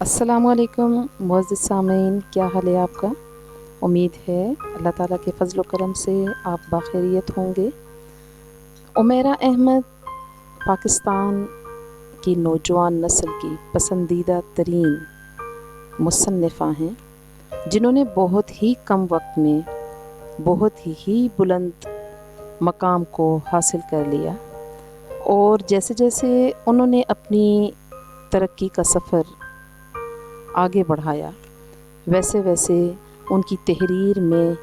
अस्सलाम वालेकुम मुअज़्ज़िज़ सामीन, क्या हाल है आपका। उम्मीद है अल्लाह ताला के फ़ज़्ल व करम से आप बाखैरियत होंगे। उमैरा अहमद पाकिस्तान की नौजवान नस्ल की पसंदीदा तरीन मुसन्निफ़ा हैं, जिन्होंने बहुत ही कम वक्त में बहुत ही बुलंद मकाम को हासिल कर लिया। और जैसे जैसे उन्होंने अपनी तरक्की का सफ़र आगे बढ़ाया, वैसे वैसे उनकी तहरीर में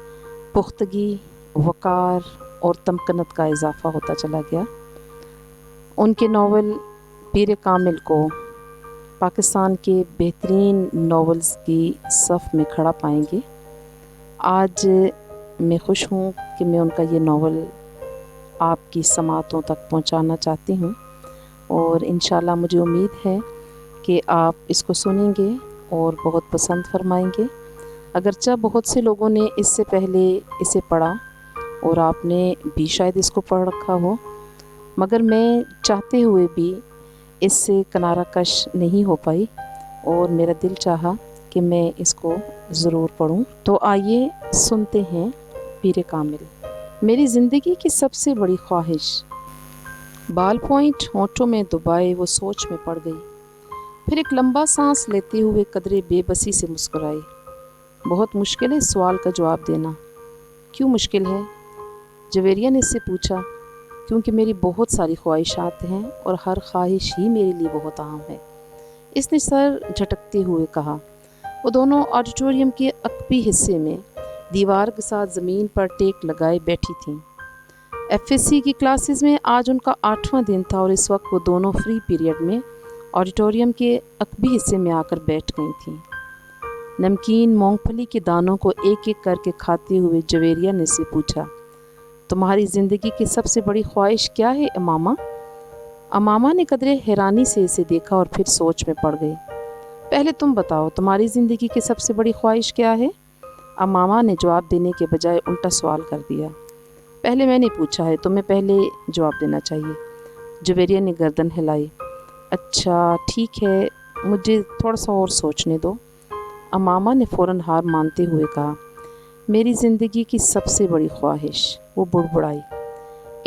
पुख्तगी, वक़ार और तमकनत का इजाफ़ा होता चला गया। उनके नावल पीर कामिल को पाकिस्तान के बेहतरीन नावल्स की सफ़ में खड़ा पाएंगे। आज मैं खुश हूँ कि मैं उनका ये नावल आपकी समातों तक पहुँचाना चाहती हूँ, और इंशाल्लाह मुझे उम्मीद है कि आप इसको सुनेंगे और बहुत पसंद फरमाएंगे। अगरचे बहुत से लोगों ने इससे पहले इसे पढ़ा और आपने भी शायद इसको पढ़ रखा हो, मगर मैं चाहते हुए भी इससे किनारा कश नहीं हो पाई और मेरा दिल चाहा कि मैं इसको ज़रूर पढूं। तो आइए सुनते हैं पीर कामिल। मेरी ज़िंदगी की सबसे बड़ी ख्वाहिश। बाल पॉइंट होंठों में दबाए वो सोच में पड़ गई। फिर एक लंबा सांस लेते हुए कदरे बेबसी से मुस्कुराई। बहुत मुश्किल है इस सवाल का जवाब देना। क्यों मुश्किल है? जवेरिया ने इससे पूछा। क्योंकि मेरी बहुत सारी ख्वाहिशात हैं और हर ख्वाहिश ही मेरे लिए बहुत अहम है, इसने सर झटकते हुए कहा। वो दोनों ऑडिटोरियम के अकबी हिस्से में दीवार के साथ ज़मीन पर टेक लगाए बैठी थीं। एफएससी की क्लासेस में आज उनका 8वां दिन था और इस वक्त वो दोनों फ्री पीरियड में ऑडिटोरियम के अकबी हिस्से में आकर बैठ गई थीं। नमकीन मूंगफली के दानों को एक एक करके खाते हुए जवेरिया ने से पूछा, तुम्हारी ज़िंदगी की सबसे बड़ी ख्वाहिश क्या है अमामा? अमामा ने कदरे हैरानी से इसे देखा और फिर सोच में पड़ गई। पहले तुम बताओ, तुम्हारी ज़िंदगी की सबसे बड़ी ख्वाहिश क्या है? अमामा ने जवाब देने के बजाय उल्टा सवाल कर दिया। पहले मैंने पूछा है, तुम्हें पहले जवाब देना चाहिए। जवेरिया ने गर्दन हिलाई। अच्छा ठीक है, मुझे थोड़ा सा और सोचने दो। अमामा ने फ़ौरन हार मानते हुए कहा, मेरी ज़िंदगी की सबसे बड़ी ख्वाहिश। वो बुड़बुड़ाई।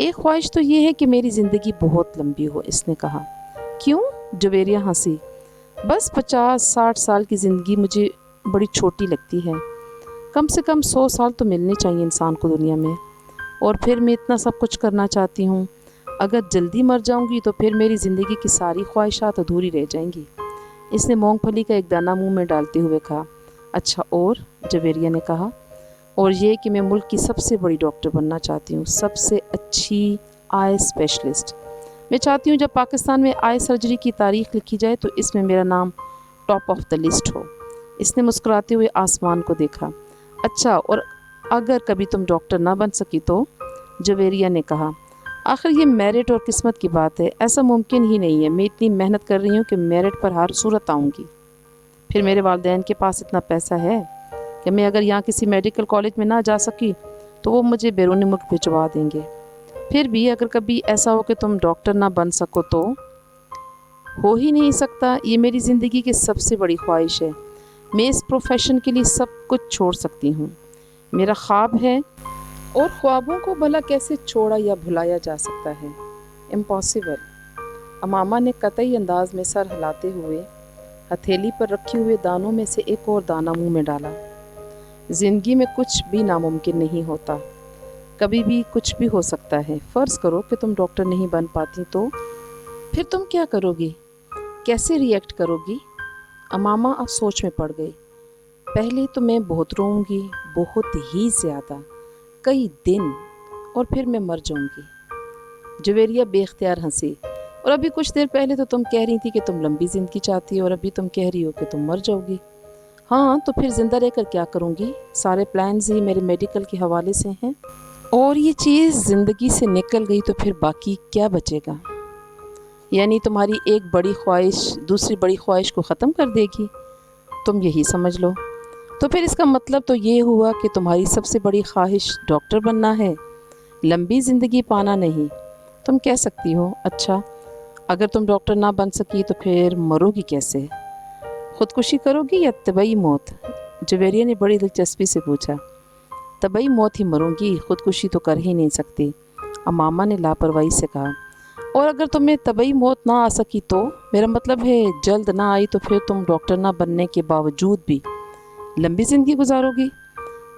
एक ख्वाहिश तो ये है कि मेरी ज़िंदगी बहुत लंबी हो, इसने कहा। क्यों? जवेरिया हंसी। बस 50-60 साल की ज़िंदगी मुझे बड़ी छोटी लगती है। कम से कम 100 साल तो मिलने चाहिए इंसान को दुनिया में, और फिर मैं इतना सब कुछ करना चाहती हूँ। अगर जल्दी मर जाऊँगी तो फिर मेरी ज़िंदगी की सारी ख्वाहिशात अधूरी रह जाएंगी। इसने मूंगफली का एक दाना मुंह में डालते हुए कहा। अच्छा और? जवेरिया ने कहा। और ये कि मैं मुल्क की सबसे बड़ी डॉक्टर बनना चाहती हूँ, सबसे अच्छी आई स्पेशलिस्ट। मैं चाहती हूँ जब पाकिस्तान में आई सर्जरी की तारीख लिखी जाए तो इसमें मेरा नाम टॉप ऑफ द लिस्ट हो। इसने मुस्कुराते हुए आसमान को देखा। अच्छा और अगर कभी तुम डॉक्टर ना बन सकी तो? जवेरिया ने कहा। आखिर ये मेरिट और किस्मत की बात है, ऐसा मुमकिन ही नहीं है। मैं इतनी मेहनत कर रही हूँ कि मेरिट पर हर सूरत आऊँगी। फिर मेरे वालिदैन के पास इतना पैसा है कि मैं अगर यहाँ किसी मेडिकल कॉलेज में ना जा सकी तो वो मुझे बैरून मुल्क भिजवा देंगे। फिर भी अगर कभी ऐसा हो कि तुम डॉक्टर ना बन सको तो? हो ही नहीं सकता। ये मेरी ज़िंदगी की सबसे बड़ी ख्वाहिश है। मैं इस प्रोफेशन के लिए सब कुछ छोड़ सकती हूँ, मेरा ख्वाब है। और ख्वाबों को भला कैसे छोड़ा या भुलाया जा सकता है? इम्पॉसिबल। अमामा ने कतई अंदाज में सर हिलाते हुए हथेली पर रखे हुए दानों में से एक और दाना मुंह में डाला। ज़िंदगी में कुछ भी नामुमकिन नहीं होता, कभी भी कुछ भी हो सकता है। फ़र्ज़ करो कि तुम डॉक्टर नहीं बन पाती तो फिर तुम क्या करोगी? कैसे रिएक्ट करोगी? अमामा अब सोच में पड़ गई। पहले तो मैं बहुत रोऊंगी, बहुत ही ज़्यादा, कई दिन, और फिर मैं मर जाऊंगी। जवेरिया बेख्तियार हंसी। और अभी कुछ देर पहले तो तुम कह रही थी कि तुम लंबी ज़िंदगी चाहती हो और अभी तुम कह रही हो कि तुम मर जाओगी। हाँ तो फिर ज़िंदा रहकर क्या करूँगी? सारे प्लान्स ही मेरे मेडिकल के हवाले से हैं, और ये चीज़ ज़िंदगी से निकल गई तो फिर बाकी क्या बचेगा? यानी तुम्हारी एक बड़ी ख्वाहिश दूसरी बड़ी ख्वाहिश को ख़त्म कर देगी, तुम यही समझ लो। तो फिर इसका मतलब तो ये हुआ कि तुम्हारी सबसे बड़ी ख्वाहिश डॉक्टर बनना है, लंबी ज़िंदगी पाना नहीं। तुम कह सकती हो, अच्छा अगर तुम डॉक्टर ना बन सकी तो फिर मरोगी कैसे? खुदकुशी करोगी या तबई मौत? जवेरिया ने बड़ी दिलचस्पी से पूछा। तबई मौत ही मरूंगी, खुदकुशी तो कर ही नहीं सकती, अमामा ने लापरवाही से कहा। और अगर तुम्हें तबई मौत ना आ सकी तो? मेरा मतलब है जल्द ना आई तो फिर तुम डॉक्टर ना बनने के बावजूद भी लंबी ज़िंदगी गुजारोगी।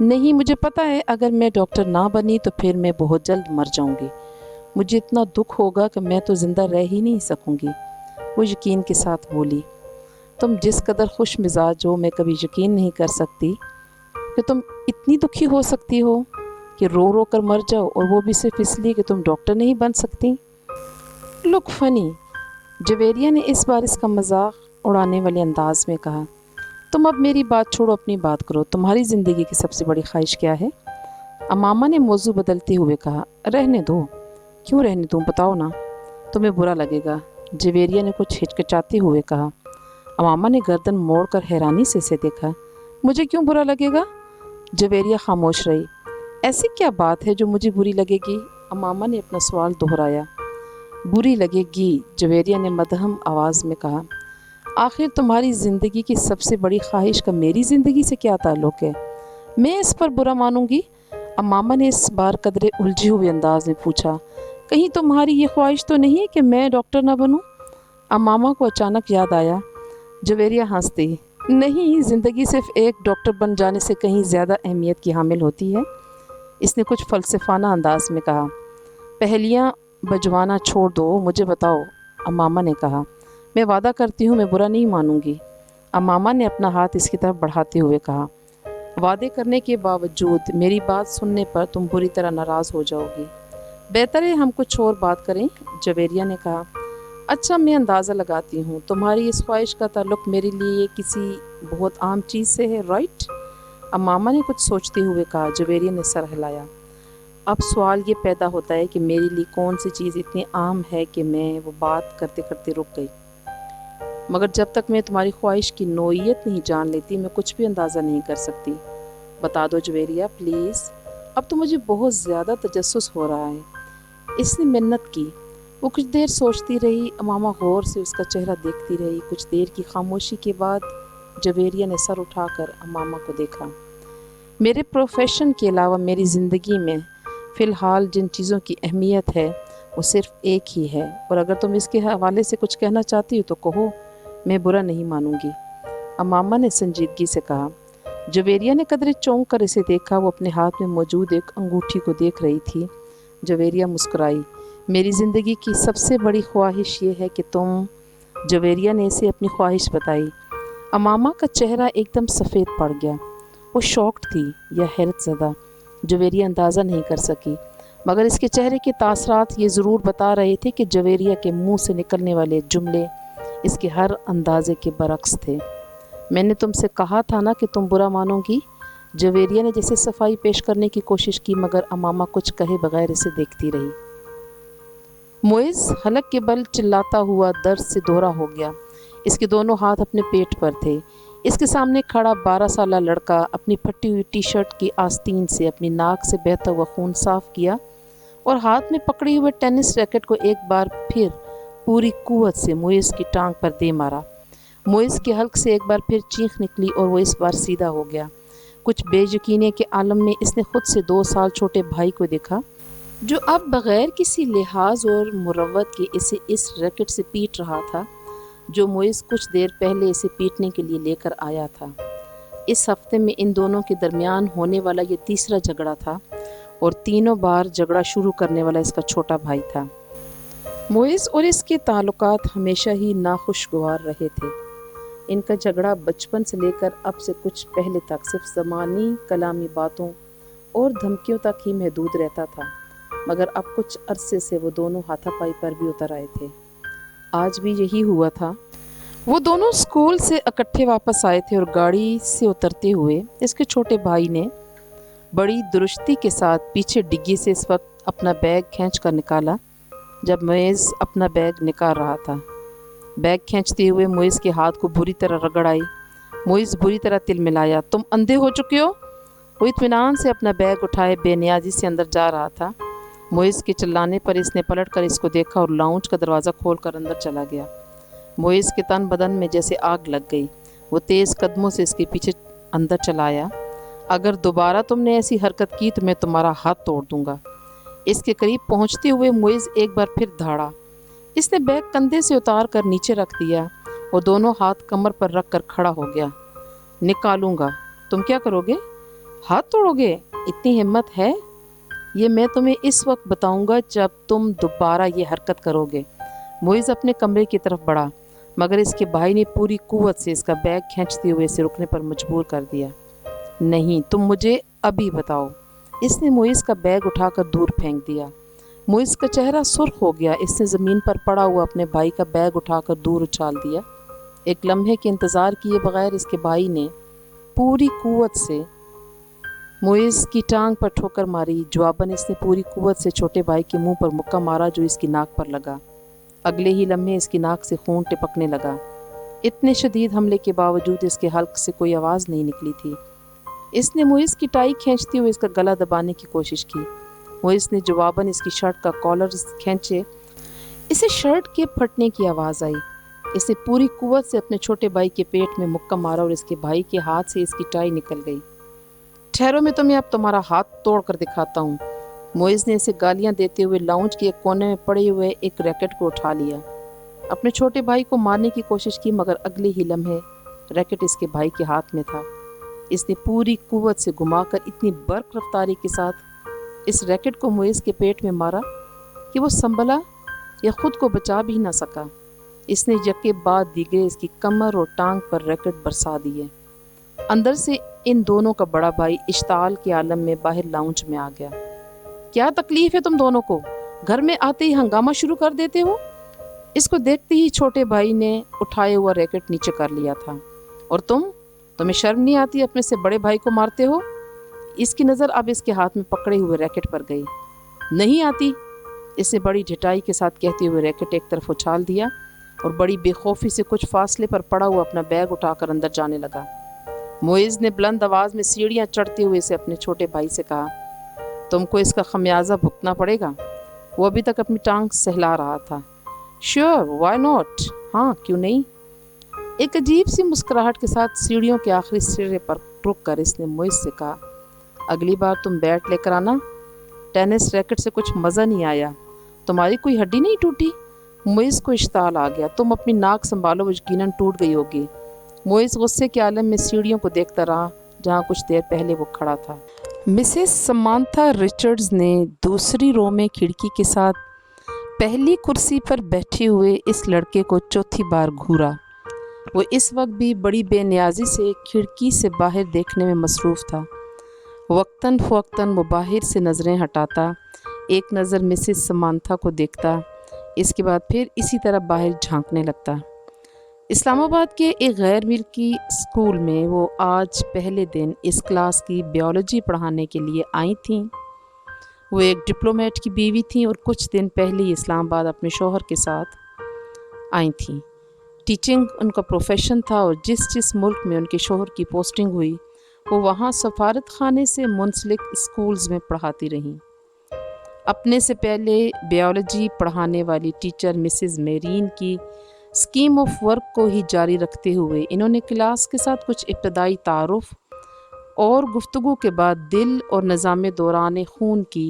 नहीं, मुझे पता है अगर मैं डॉक्टर ना बनी तो फिर मैं बहुत जल्द मर जाऊंगी। मुझे इतना दुख होगा कि मैं तो ज़िंदा रह ही नहीं सकूंगी, वो यकीन के साथ बोली। तुम जिस कदर खुश मिजाज हो मैं कभी यकीन नहीं कर सकती कि तुम इतनी दुखी हो सकती हो कि रो रो कर मर जाओ, और वो भी सिर्फ इसलिए कि तुम डॉक्टर नहीं बन सकती। लुक फनी, जवेरिया ने इस बार इसका मजाक उड़ाने वाले अंदाज में कहा। तुम अब मेरी बात छोड़ो, अपनी बात करो। तुम्हारी ज़िंदगी की सबसे बड़ी ख्वाहिश क्या है? अमामा ने मौजू बदलते हुए कहा। रहने दो। क्यों रहने दूँ, बताओ ना, तुम्हें बुरा लगेगा, जवेरिया ने कुछ हिचकिचाते हुए कहा। अमामा ने गर्दन मोड़कर हैरानी से इसे देखा। मुझे क्यों बुरा लगेगा? जवेरिया खामोश रही। ऐसी क्या बात है जो मुझे बुरी लगेगी? अमामा ने अपना सवाल दोहराया। बुरी लगेगी, जवेरिया ने मदहम आवाज़ में कहा। आखिर तुम्हारी ज़िंदगी की सबसे बड़ी ख्वाहिश का मेरी ज़िंदगी से क्या ताल्लुक़ है? मैं इस पर बुरा मानूंगी? अमामा ने इस बार कदरे उलझे हुए अंदाज में पूछा। कहीं तुम्हारी ये ख्वाहिश तो नहीं है कि मैं डॉक्टर ना बनूं? अमामा को अचानक याद आया। जवेरिया हंस दी। नहीं, ज़िंदगी सिर्फ एक डॉक्टर बन जाने से कहीं ज़्यादा अहमियत की हामिल होती है, इसने कुछ फ़लसफ़ाना अंदाज में कहा। पहेलियाँ बजवाना छोड़ दो, मुझे बताओ, अमामा ने कहा। मैं वादा करती हूँ मैं बुरा नहीं मानूंगी, अमामा ने अपना हाथ इसकी तरफ बढ़ाते हुए कहा। वादे करने के बावजूद मेरी बात सुनने पर तुम बुरी तरह नाराज़ हो जाओगी। बेहतर है हम कुछ और बात करें, जवेरिया ने कहा। अच्छा, मैं अंदाज़ा लगाती हूँ तुम्हारी इस ख्वाहिश का ताल्लुक़ मेरे लिए किसी बहुत आम चीज़ से है, राइट? अमामा ने कुछ सोचते हुए कहा। जवेरिया ने सर हिलाया। अब सवाल ये पैदा होता है कि मेरे लिए कौन सी चीज़ इतनी आम है कि मैं वो बात करते करते रुक गई। मगर जब तक मैं तुम्हारी ख्वाहिश की नोयत नहीं जान लेती मैं कुछ भी अंदाज़ा नहीं कर सकती। बता दो जवेरिया, प्लीज़। अब तो मुझे बहुत ज़्यादा तजस्सुस हो रहा है। इसने मिन्नत की। वो कुछ देर सोचती रही। अमामा गौर से उसका चेहरा देखती रही। कुछ देर की खामोशी के बाद जवेरिया ने सर उठाकर अमामा को देखा। मेरे प्रोफेशन के अलावा मेरी ज़िंदगी में फ़िलहाल जिन चीज़ों की अहमियत है वो सिर्फ़ एक ही है, और अगर तुम इसके हवाले से कुछ कहना चाहती हो तो कहो, मैं बुरा नहीं मानूंगी, अमामा ने संजीदगी से कहा। जवेरिया ने कदरे चौंक कर इसे देखा। वो अपने हाथ में मौजूद एक अंगूठी को देख रही थी। जवेरिया मुस्कुराई। मेरी ज़िंदगी की सबसे बड़ी ख्वाहिश ये है कि तुम, जवेरिया ने इसे अपनी ख्वाहिश बताई। अमामा का चेहरा एकदम सफ़ेद पड़ गया। वो शॉक्ड थी या हैरत ज़दा, जवेरिया अंदाज़ा नहीं कर सकी, मगर इसके चेहरे के तासरात ये ज़रूर बता रहे थे कि जवेरिया के मुंह से निकलने वाले जुमले इसके हर अंदाजे के बरक्स थे। मैंने तुमसे कहा था ना कि तुम बुरा मानोगी, जवेरिया ने जैसे सफाई पेश करने की कोशिश की, मगर अमामा कुछ कहे बगैर इसे देखती रही। मोइज़ हलक के बल चिल्लाता हुआ दर्द से दोहरा हो गया। इसके दोनों हाथ अपने पेट पर थे। इसके सामने खड़ा 12 साला लड़का अपनी फटी हुई टी शर्ट की आस्तीन से अपनी नाक से बहता हुआ खून साफ किया और हाथ में पकड़े हुए टेनिस रैकेट को एक बार फिर पूरी कुव्वत से मोइज़ की टांग पर दे मारा। मोइज़ के हल्क से एक बार फिर चीख निकली और वो इस बार सीधा हो गया। कुछ बेयकीनी के आलम में इसने खुद से 2 साल छोटे भाई को देखा, जो अब बग़ैर किसी लिहाज और मुरव्वत के इसे इस रैकेट से पीट रहा था जो मोइज़ कुछ देर पहले इसे पीटने के लिए लेकर आया था। इस हफ्ते में इन दोनों के दरमियान होने वाला ये तीसरा झगड़ा था और तीनों बार झगड़ा शुरू करने वाला इसका छोटा भाई था। मोइज़ और इसके ताल्लुकात हमेशा ही नाखुशगवार रहे थे। इनका झगड़ा बचपन से लेकर अब से कुछ पहले तक सिर्फ ज़मानी कलामी बातों और धमकियों तक ही महदूद रहता था, मगर अब कुछ अरसे से वो दोनों हाथापाई पर भी उतर आए थे। आज भी यही हुआ था। वो दोनों स्कूल से इकट्ठे वापस आए थे और गाड़ी से उतरते हुए इसके छोटे भाई ने बड़ी दुरुस्ती के साथ पीछे डिग्गी से इस वक्त अपना बैग खींच कर निकाला जब मोइज़ अपना बैग निकाल रहा था। बैग खींचते हुए मोइज़ के हाथ को बुरी तरह रगड़ आई। मोइज़ बुरी तरह तिलमिलाया। तुम अंधे हो चुके हो? वो इत्मीनान से अपना बैग उठाए बेनियाजी से अंदर जा रहा था। मोइज़ के चिल्लाने पर इसने पलट कर इसको देखा और लाउंज का दरवाज़ा खोल कर अंदर चला गया। मोइज़ के तन बदन में जैसे आग लग गई। وہ تیز قدموں سے اس کے پیچھے اندر چلا آیا۔ اگر دوبارہ تم نے ایسی حرکت کی تو میں تمہارا ہاتھ توڑ دوں گا۔ اس کے قریب پہنچتے ہوئے معیز ایک بار پھر دھاڑا۔ اس نے بیگ کندھے سے اتار کر نیچے رکھ دیا اور دونوں ہاتھ کمر پر رکھ کر کھڑا ہو گیا۔ نکالوں گا۔ تم کیا کرو گے؟ ہاتھ توڑو گے؟ اتنی ہمت ہے؟ یہ میں تمہیں اس وقت بتاؤں گا جب تم دوبارہ یہ حرکت کرو گے۔ معیز اپنے کمرے کی طرف بڑھا، مگر اس کے بھائی نے پوری قوت سے اس کا بیگ کھینچتے ہوئے اسے رکنے پر مجبور کر دیا۔ نہیں، تم مجھے ابھی بتاؤ۔ اس نے معیز کا بیگ اٹھا کر دور پھینک دیا۔ معیز کا چہرہ سرخ ہو گیا۔ اس نے زمین پر پڑا ہوا اپنے بھائی کا بیگ اٹھا کر دور اچھال دیا۔ ایک لمحے کے انتظار کیے بغیر اس کے بھائی نے پوری قوت سے معیز کی ٹانگ پر ٹھوکر ماری۔ جواباً اس نے پوری قوت سے چھوٹے بھائی کے منہ پر مکہ مارا جو اس کی ناک پر لگا۔ اگلے ہی لمحے اس کی ناک سے خون ٹپکنے لگا۔ اتنے شدید حملے کے باوجود اس کے حلق سے کوئی آواز نہیں نکلی تھی۔ اس نے معیز کی ٹائی کھینچتے ہوئے اس کا گلا دبانے کی کوشش کی۔ معیز نے جواباً اس کی شرٹ کا کالر کھینچے۔ اسے شرٹ کے پھٹنے کی آواز آئی۔ اس نے پوری قوت سے اپنے چھوٹے بھائی کے پیٹ میں مکہ مارا اور اس کے بھائی کے ہاتھ سے اس کی ٹائی نکل گئی۔ ٹھہرو، میں تمہیں اب تمہارا ہاتھ توڑ کر دکھاتا ہوں۔ معیز نے اسے گالیاں دیتے ہوئے لاؤنج کے ایک کونے میں پڑے ہوئے ایک ریکٹ کو اٹھا لیا۔ اپنے چھوٹے بھائی کو مارنے کی کوشش کی، مگر اگلے ہی لمحے ریکٹ اس کے بھائی کے ہاتھ میں تھا۔ اس نے پوری قوت سے گھما کر اتنی برق رفتاری کے ساتھ اس ریکٹ کو معیز کے پیٹ میں مارا کہ وہ سنبھلا یا خود کو بچا بھی نہ سکا۔ اس نے یکے بعد دیگرے اس کی کمر اور ٹانگ پر ریکٹ برسا دیے۔ اندر سے ان دونوں کا بڑا بھائی اشتعال کے عالم میں باہر لاؤنج میں آ گیا۔ کیا تکلیف ہے تم دونوں کو؟ گھر میں آتے ہی ہنگامہ شروع کر دیتے ہو۔ اس کو دیکھتے ہی چھوٹے بھائی نے اٹھائے ہوا ریکٹ نیچے کر لیا تھا۔ اور تمہیں شرم نہیں آتی اپنے سے بڑے بھائی کو مارتے ہو؟ اس کی نظر اب اس کے ہاتھ میں پکڑے ہوئے ریکٹ پر گئی۔ نہیں آتی، اس نے بڑی ڈھٹائی کے ساتھ کہتے ہوئے ریکٹ ایک طرف اچھال دیا اور بڑی بے خوفی سے کچھ فاصلے پر پڑا ہوا اپنا بیگ اٹھا کر اندر جانے لگا۔ معیز نے بلند آواز میں سیڑھیاں چڑھتے ہوئے اسے اپنے چھوٹے بھائی سے کہا، تم کو اس کا خمیازہ بھگتنا پڑے گا۔ وہ ابھی تک اپنی ٹانگ سہلا رہا تھا۔ Sure, why not? ہاں، کیوں نہیں؟ ایک عجیب سی مسکراہٹ کے ساتھ سیڑھیوں کے آخری سرے پر رک کر اس نے معیز سے کہا، اگلی بار تم بیٹ لے کر آنا۔ ٹینس ریکٹ سے کچھ مزہ نہیں آیا۔ تمہاری کوئی ہڈی نہیں ٹوٹی؟ معیز کو اشتعال آ گیا۔ تم اپنی ناک سنبھالو، وہ یقیناً ٹوٹ گئی ہوگی۔ معیز غصے کے عالم میں سیڑھیوں کو دیکھتا رہا جہاں کچھ دیر پہلے وہ کھڑا تھا۔ مسز سمانتھا رچرڈز نے دوسری رو میں کھڑکی کے ساتھ پہلی کرسی پر بیٹھے ہوئے اس لڑکے کو چوتھی بار گھورا۔ وہ اس وقت بھی بڑی بے نیازی سے کھڑکی سے باہر دیکھنے میں مصروف تھا۔ وقتاً فوقتاً وہ باہر سے نظریں ہٹاتا، ایک نظر مسز سمانتھا کو دیکھتا، اس کے بعد پھر اسی طرح باہر جھانکنے لگتا۔ اسلام آباد کے ایک غیر ملکی اسکول میں وہ آج پہلے دن اس کلاس کی بیولوجی پڑھانے کے لیے آئی تھیں۔ وہ ایک ڈپلومیٹ کی بیوی تھیں اور کچھ دن پہلے ہی اسلام آباد اپنے شوہر کے ساتھ آئی تھیں۔ ٹیچنگ ان کا پروفیشن تھا اور جس ملک میں ان کے شوہر کی پوسٹنگ ہوئی وہ وہاں سفارت خانے سے منسلک اسکولز میں پڑھاتی رہیں۔ اپنے سے پہلے بیولوجی پڑھانے والی ٹیچر مسز میرین کی اسکیم آف ورک کو ہی جاری رکھتے ہوئے انہوں نے کلاس کے ساتھ کچھ ابتدائی تعارف اور گفتگو کے بعد دل اور نظام دوران خون کی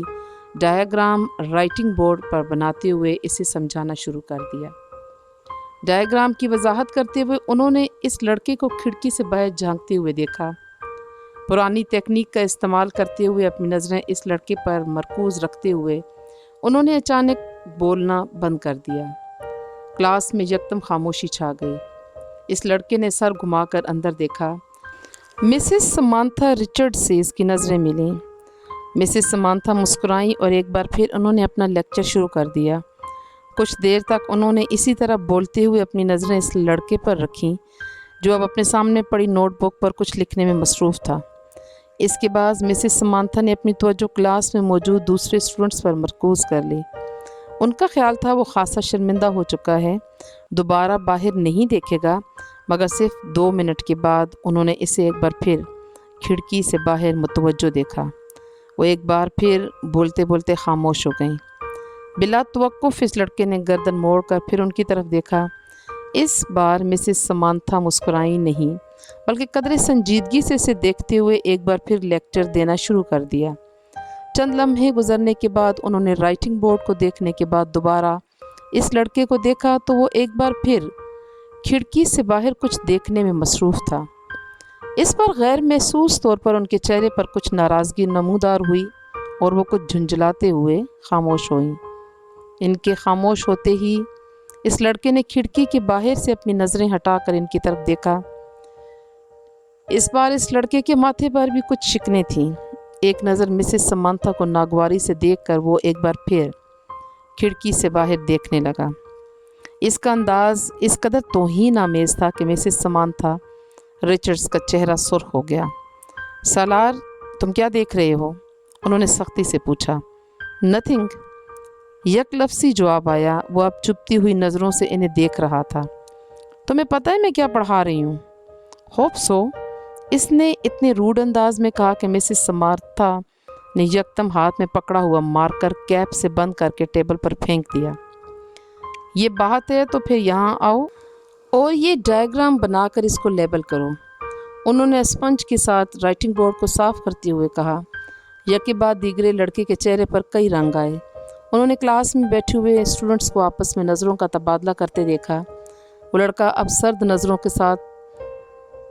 ڈایاگرام رائٹنگ بورڈ پر بناتے ہوئے اسے سمجھانا شروع کر دیا۔ ڈایاگرام کی وضاحت کرتے ہوئے انہوں نے اس لڑکے کو کھڑکی سے باہر جھانکتے ہوئے دیکھا۔ پرانی تکنیک کا استعمال کرتے ہوئے اپنی نظریں اس لڑکے پر مرکوز رکھتے ہوئے انہوں نے اچانک بولنا بند کر دیا۔ کلاس میں یکدم خاموشی چھا گئی۔ اس لڑکے نے سر گھما کر اندر دیکھا۔ مسز سمانتھا رچرڈ سے اس کی نظریں ملیں۔ مسز سمانتھا مسکرائیں اور ایک بار پھر انہوں نے اپنا لیکچر شروع کر دیا۔ کچھ دیر تک انہوں نے اسی طرح بولتے ہوئے اپنی نظریں اس لڑکے پر رکھیں جو اب اپنے سامنے پڑی نوٹ بک پر کچھ لکھنے میں مصروف تھا۔ اس کے بعد مسز سمانتھا نے اپنی توجہ کلاس میں موجود دوسرے اسٹوڈنٹس پر مرکوز کر لی۔ ان کا خیال تھا وہ خاصا شرمندہ ہو چکا ہے، دوبارہ باہر نہیں دیکھے گا، مگر صرف 2 منٹ کے بعد انہوں نے اسے ایک بار پھر کھڑکی سے باہر متوجہ دیکھا۔ وہ ایک بار پھر بولتے بولتے خاموش ہو گئیں۔ بلا توقف اس لڑکے نے گردن موڑ کر پھر ان کی طرف دیکھا۔ اس بار مسز سمانتھا مسکرائیں نہیں، बल्कि कदरे संजीदगी से इसे देखते हुए एक बार फिर लेक्चर देना शुरू कर दिया। चंद लम्हे गुजरने के बाद उन्होंने राइटिंग बोर्ड को देखने के बाद दोबारा इस लड़के को देखा तो वो एक बार फिर खिड़की से बाहर कुछ देखने में मसरूफ़ था। इस पर गैर महसूस तौर पर उनके चेहरे पर कुछ नाराज़गी नमूदार हुई और वो कुछ झुंझलाते हुए खामोश हुई। इनके खामोश होते ही इस लड़के ने खिड़की के बाहर से अपनी नज़रें हटाकर इनकी तरफ देखा। इस बार इस लड़के के माथे पर भी कुछ शिकने थीं। एक नज़र मिसेस समांथा को नागवारी से देखकर वो एक बार फिर खिड़की से बाहर देखने लगा। इसका अंदाज़ इस कदर तौहीन आमेज़ था कि मिसेस समांथा रिचर्ड्स का चेहरा सुर्ख हो गया। सालार, तुम क्या देख रहे हो? उन्होंने सख्ती से पूछा। नथिंग, यकलफ्सी जवाब आया। वो अब चुपती हुई नज़रों से इन्हें देख रहा था। तुम्हें पता है मैं क्या पढ़ा रही हूँ? होप सो, इसने इतने रूड अंदाज में कहा कि मिसेस समांथा ने यकदम हाथ में पकड़ा हुआ मार्कर कैप से बंद करके टेबल पर फेंक दिया। ये बात है तो फिर यहाँ आओ और ये डायग्राम बनाकर इसको लेबल करो। उन्होंने स्पंज के साथ राइटिंग बोर्ड को साफ करते हुए कहा। यके बाद दीगरे लड़के के चेहरे पर कई रंग आए। उन्होंने क्लास में बैठे हुए स्टूडेंट्स को आपस में नज़रों का तबादला करते देखा। वो लड़का अब सर्द नज़रों के साथ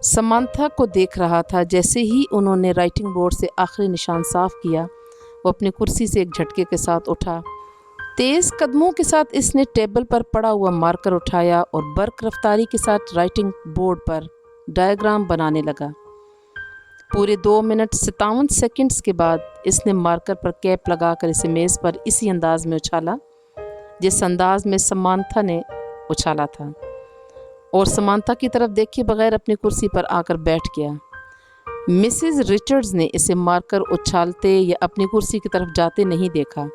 समांथा को देख रहा था। जैसे ही उन्होंने राइटिंग बोर्ड से आखिरी निशान साफ किया, वो अपनी कुर्सी से एक झटके के साथ उठा। तेज़ कदमों के साथ इसने टेबल पर पड़ा हुआ मार्कर उठाया और बर्क रफ्तारी के साथ राइटिंग बोर्ड पर डायग्राम बनाने लगा। पूरे 2 मिनट 57 सेकंड्स के बाद इसने मार्कर पर कैप लगाकर इसे मेज़ पर इसी अंदाज में उछाला जिस अंदाज में समांथा ने उछाला था, और समांथा की तरफ देखे बगैर अपनी कुर्सी पर आकर बैठ गया। मिसेस रिचर्ड्स ने इसे मारकर उछालते या अपनी कुर्सी की तरफ जाते नहीं देखा।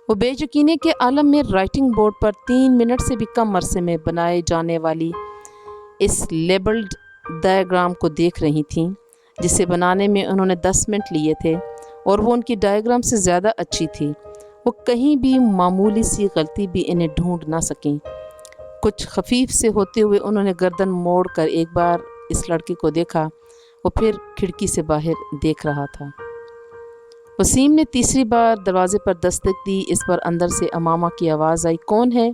वो बेयकीनी के आलम में राइटिंग बोर्ड पर 3 मिनट से भी कम अरसे में बनाए जाने वाली इस लेबल्ड डायग्राम को देख रही थीं, जिसे बनाने में उन्होंने 10 मिनट लिए थे और वो उनकी डायग्राम से ज़्यादा अच्छी थी। वो कहीं भी मामूली सी गलती भी इन्हें ढूंढ ना सकें। कुछ खफीफ से होते हुए उन्होंने गर्दन मोड़ कर एक बार इस लड़के को देखा। वो फिर खिड़की से बाहर देख रहा था। वसीम ने तीसरी बार दरवाजे पर दस्तक दी। इस पर अंदर से अमामा की आवाज़ आई, कौन है?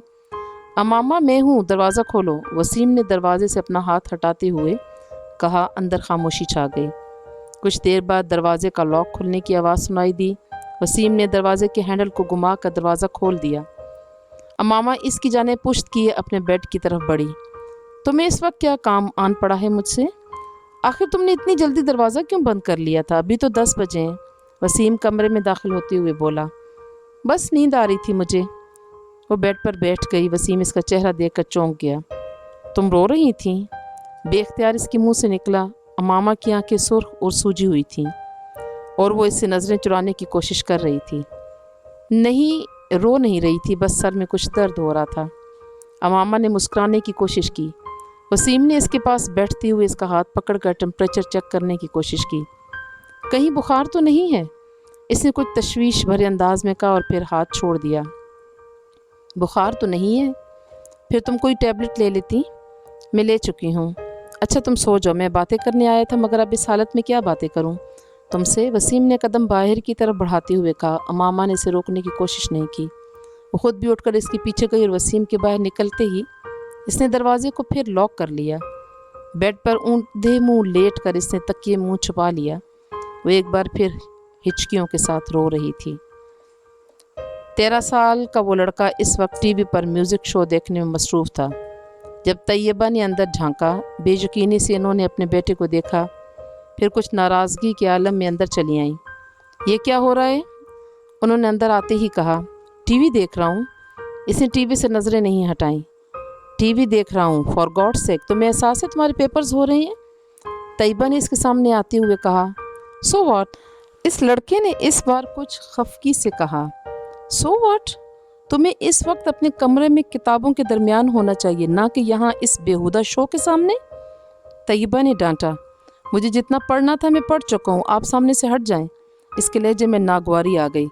अमामा, मैं हूँ, दरवाज़ा खोलो। वसीम ने दरवाजे से अपना हाथ हटाते हुए कहा। अंदर खामोशी छा गई। कुछ देर बाद दरवाजे का लॉक खुलने की आवाज़ सुनाई दी। वसीम ने दरवाजे के हैंडल को घुमा कर दरवाज़ा खोल दिया। अमामा इसकी जाने पुश्त किए अपने बेड की तरफ बढ़ी। तुम्हें इस वक्त क्या काम आन पड़ा है मुझसे? आखिर तुमने इतनी जल्दी दरवाज़ा क्यों बंद कर लिया था? अभी तो 10 बजे हैं। वसीम कमरे में दाखिल होते हुए बोला। बस नींद आ रही थी मुझे। वो बेड पर बैठ गई। वसीम इसका चेहरा देखकर चौंक गया। तुम रो रही थी? बेख्तियार इसके मुंह से निकला। अमामा की आंखें सुर्ख और सूजी हुई थीं और वो इससे नज़रें चुराने की कोशिश कर रही थी। नहीं, रो नहीं रही थी, बस सर में कुछ दर्द हो रहा था। अमामा ने मुस्कुराने की कोशिश की। वसीम ने इसके पास बैठते हुए इसका हाथ पकड़कर टेम्परेचर चेक करने की कोशिश की। कहीं बुखार तो नहीं है? इसने कुछ तशवीश भरे अंदाज में कहा और फिर हाथ छोड़ दिया। बुखार तो नहीं है? फिर तुम कोई टैबलेट ले लेती। मैं ले चुकी हूँ। अच्छा तुम सो जाओ, मैं बातें करने आया था, मगर अब इस हालत में क्या बातें करूँ तुमसे? वसीम ने कदम बाहर की तरफ बढ़ाते हुए कहा। अमामा ने इसे रोकने की कोशिश नहीं की। वो खुद भी उठकर इसके पीछे गई और वसीम के बाहर निकलते ही इसने दरवाजे को फिर लॉक कर लिया। बेड पर ऊंधे मुंह लेट कर इसने तकिए मुंह छुपा लिया। वो एक बार फिर हिचकियों के साथ रो रही थी। 13 साल का वो लड़का इस वक्त टीवी पर म्यूज़िक शो देखने में मसरूफ़ था। जब तैयबा ने अंदर झांका, बेयकीनी से इन्होंने अपने बेटे को देखा, फिर कुछ नाराज़गी के आलम में अंदर चली आईं। ये क्या हो रहा है? उन्होंने अंदर आते ही कहा। टीवी देख रहा हूँ। इसने टीवी से नज़रें नहीं हटाईं। टीवी देख रहा हूँ, फॉर गॉड सेक, तुम्हें एहसास है तुम्हारे पेपर्स हो रहे हैं? तैयबा ने इसके सामने आते हुए कहा। So what? इस लड़के ने इस बार कुछ खफगी से कहा। So what? तुम्हें इस वक्त अपने कमरे में किताबों के दरमियान होना चाहिए, ना कि यहाँ इस बेहुदा शो के सामने। तैयबा ने डांटा। मुझे जितना पढ़ना था मैं पढ़ चुका हूँ, आप सामने से हट जाएं। इसके लहजे में नागवारी आ गई।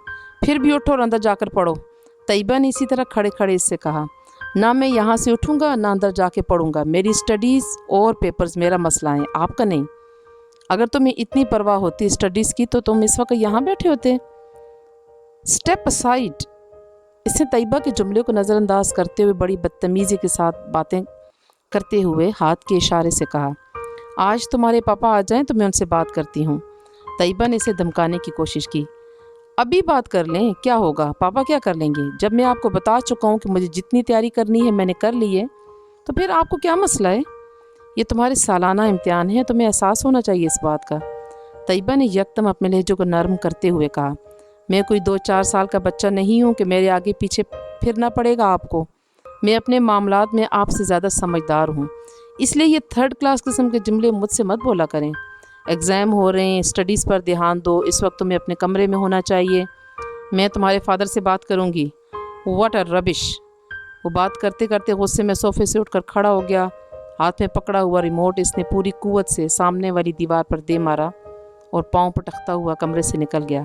फिर भी उठो और अंदर जाकर पढ़ो। तैयबा ने इसी तरह खड़े खड़े इससे कहा। نہ میں یہاں سے اٹھوں گا نہ اندر جا کے پڑھوں گا. میری اسٹڈیز اور پیپرز میرا مسئلہ ہیں، آپ کا نہیں. اگر تمہیں اتنی پرواہ ہوتی اسٹڈیز کی تو تم اس وقت یہاں بیٹھے ہوتے. Step aside. اس نے طیبہ کے جملے کو نظر انداز کرتے ہوئے بڑی بدتمیزی کے ساتھ باتیں کرتے ہوئے ہاتھ کے اشارے سے کہا، آج تمہارے پاپا آ جائیں تو میں ان سے بات کرتی ہوں. طیبہ نے اسے دھمکانے کی کوشش کی. ابھی بات کر لیں، کیا ہوگا؟ پاپا کیا کر لیں گے؟ جب میں آپ کو بتا چکا ہوں کہ مجھے جتنی تیاری کرنی ہے میں نے کر لی ہے تو پھر آپ کو کیا مسئلہ ہے؟ یہ تمہارے سالانہ امتحان ہے، تمہیں احساس ہونا چاہیے اس بات کا. طیبہ نے یکدم اپنے لہجے کو نرم کرتے ہوئے کہا، میں کوئی 2-4 سال کا بچہ نہیں ہوں کہ میرے آگے پیچھے پھرنا پڑے گا آپ کو. میں اپنے معاملات میں آپ سے زیادہ سمجھدار ہوں، اس لیے یہ 3rd کلاس قسم کے جملے مجھ سے مت بولا کریں. ایگزام ہو رہے ہیں، اسٹڈیز پر دھیان دو. اس وقت تمہیں اپنے کمرے میں ہونا چاہیے. میں تمہارے فادر سے بات کروں گی. واٹ اے ربش. وہ بات کرتے کرتے غصے میں صوفے سے اٹھ کر کھڑا ہو گیا. ہاتھ میں پکڑا ہوا ریموٹ اس نے پوری قوت سے سامنے والی دیوار پر دے مارا اور پاؤں پٹکتا ہوا کمرے سے نکل گیا.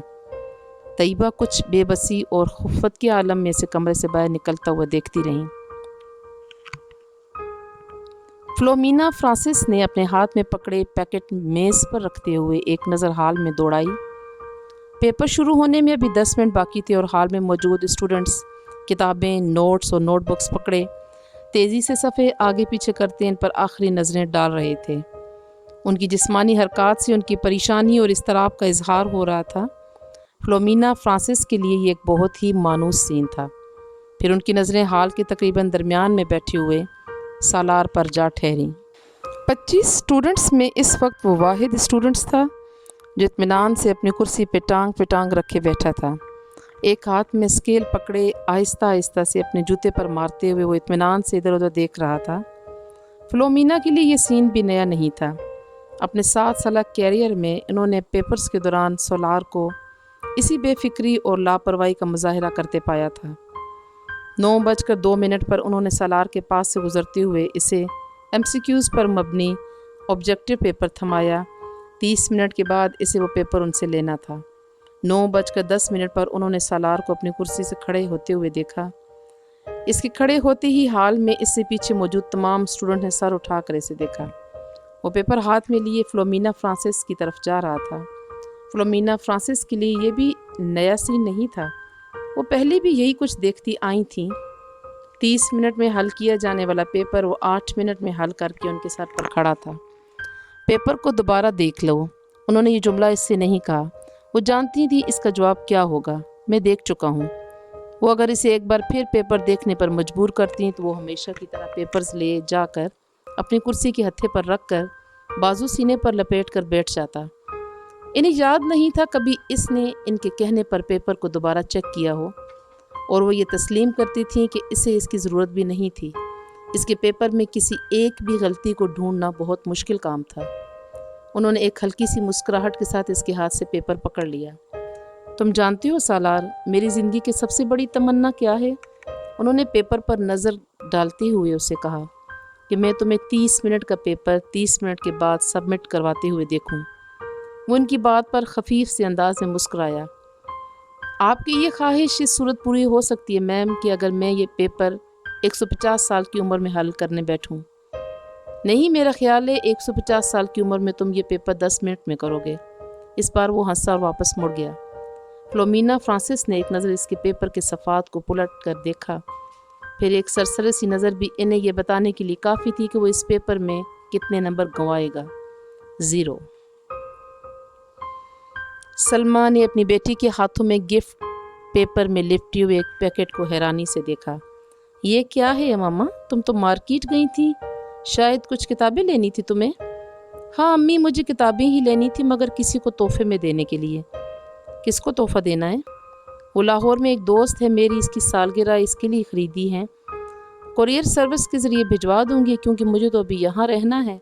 طیبہ کچھ بے بسی اور خفت کے عالم میں سے کمرے سے باہر نکلتا ہوا دیکھتی رہیں. فلومینا فرانسس نے اپنے ہاتھ میں پکڑے پیکٹ میز پر رکھتے ہوئے ایک نظر ہال میں دوڑائی. پیپر شروع ہونے میں ابھی 10 منٹ باقی تھے اور ہال میں موجود اسٹوڈنٹس کتابیں، نوٹس اور نوٹ بکس پکڑے تیزی سے صفحے آگے پیچھے کرتے ان پر آخری نظریں ڈال رہے تھے. ان کی جسمانی حرکات سے ان کی پریشانی اور اضطراب کا اظہار ہو رہا تھا. فلومینا فرانسس کے لیے یہ ایک بہت ہی مانوس سین تھا. پھر ان کی نظریں ہال کے تقریباً درمیان میں بیٹھے ہوئے سالار پر جا ٹھہریں. 25 اسٹوڈنٹس میں اس وقت وہ واحد اسٹوڈنٹس تھا جو اطمینان سے اپنی کرسی پہ ٹانگ رکھے بیٹھا تھا. ایک ہاتھ میں اسکیل پکڑے آہستہ آہستہ سے اپنے جوتے پر مارتے ہوئے وہ اطمینان سے ادھر ادھر دیکھ رہا تھا. فلومینا کے لیے یہ سین بھی نیا نہیں تھا. اپنے 7 سالہ کیریئر میں انہوں نے پیپرز کے دوران سولار کو اسی بے فکری اور لاپرواہی کا مظاہرہ کرتے پایا تھا. 9:02 پر انہوں نے سالار کے پاس سے گزرتے ہوئے اسے MCQs پر مبنی آبجیکٹیو پیپر تھمایا. 30 منٹ کے بعد اسے وہ پیپر ان سے لینا تھا. 9:10 پر انہوں نے سالار کو اپنی کرسی سے کھڑے ہوتے ہوئے دیکھا. اس کے کھڑے ہوتے ہی ہال میں اس سے پیچھے موجود تمام اسٹوڈنٹ نے سر اٹھا کر اسے دیکھا. وہ پیپر ہاتھ میں لیے فلومینا فرانسس کی طرف جا رہا تھا. فلومینا فرانسس کے لیے یہ بھی نیا سین نہیں تھا. وہ پہلے بھی یہی کچھ دیکھتی آئی تھیں. 30 منٹ میں حل کیا جانے والا پیپر وہ 8 منٹ میں حل کر کے ان کے سر پر کھڑا تھا. پیپر کو دوبارہ دیکھ لو. انہوں نے یہ جملہ اس سے نہیں کہا. وہ جانتی تھی اس کا جواب کیا ہوگا. میں دیکھ چکا ہوں. وہ اگر اسے ایک بار پھر پیپر دیکھنے پر مجبور کرتی تو وہ ہمیشہ کی طرح پیپرز لے جا کر اپنی کرسی کے ہتھے پر رکھ کر بازو سینے پر لپیٹ کر بیٹھ جاتا. انہیں یاد نہیں تھا کبھی اس نے ان کے کہنے پر پیپر کو دوبارہ چیک کیا ہو، اور وہ یہ تسلیم کرتی تھیں کہ اسے اس کی ضرورت بھی نہیں تھی. اس کے پیپر میں کسی ایک بھی غلطی کو ڈھونڈنا بہت مشکل کام تھا. انہوں نے ایک ہلکی سی مسکراہٹ کے ساتھ اس کے ہاتھ سے پیپر پکڑ لیا. تم جانتے ہو سالار، میری زندگی کی سب سے بڑی تمنا کیا ہے؟ انہوں نے پیپر پر نظر ڈالتے ہوئے اسے کہا کہ میں تمہیں 30 منٹ کا پیپر 30 منٹ کے بعد سبمٹ کرواتے ہوئے دیکھوں. وہ ان کی بات پر خفیف سے انداز میں مسکرایا. آپ کی یہ خواہش اس صورت پوری ہو سکتی ہے میم کہ اگر میں یہ پیپر 150 سال کی عمر میں حل کرنے بیٹھوں. نہیں، میرا خیال ہے 150 سال کی عمر میں تم یہ پیپر 10 منٹ میں کرو گے. اس بار وہ ہنسا اور واپس مڑ گیا. فلومینا فرانسس نے ایک نظر اس کے پیپر کے صفحات کو پلٹ کر دیکھا. پھر ایک سرسری سی نظر بھی انہیں یہ بتانے کے لیے کافی تھی کہ وہ اس پیپر میں کتنے نمبر گنوائے گا. 0. سلمہ نے اپنی بیٹی کے ہاتھوں میں گفٹ پیپر میں لپٹے ہوئے ایک پیکٹ کو حیرانی سے دیکھا. یہ کیا ہے ماما؟ تم تو مارکیٹ گئی تھی، شاید کچھ کتابیں لینی تھی تمہیں؟ ہاں امی، مجھے کتابیں ہی لینی تھی مگر کسی کو تحفے میں دینے کے لیے. کس کو تحفہ دینا ہے؟ وہ لاہور میں ایک دوست ہے میری، اس کی سالگرہ اس کے لیے خریدی ہے. کوریئر سروس کے ذریعے بھجوا دوں گی کیونکہ مجھے تو ابھی یہاں رہنا ہے.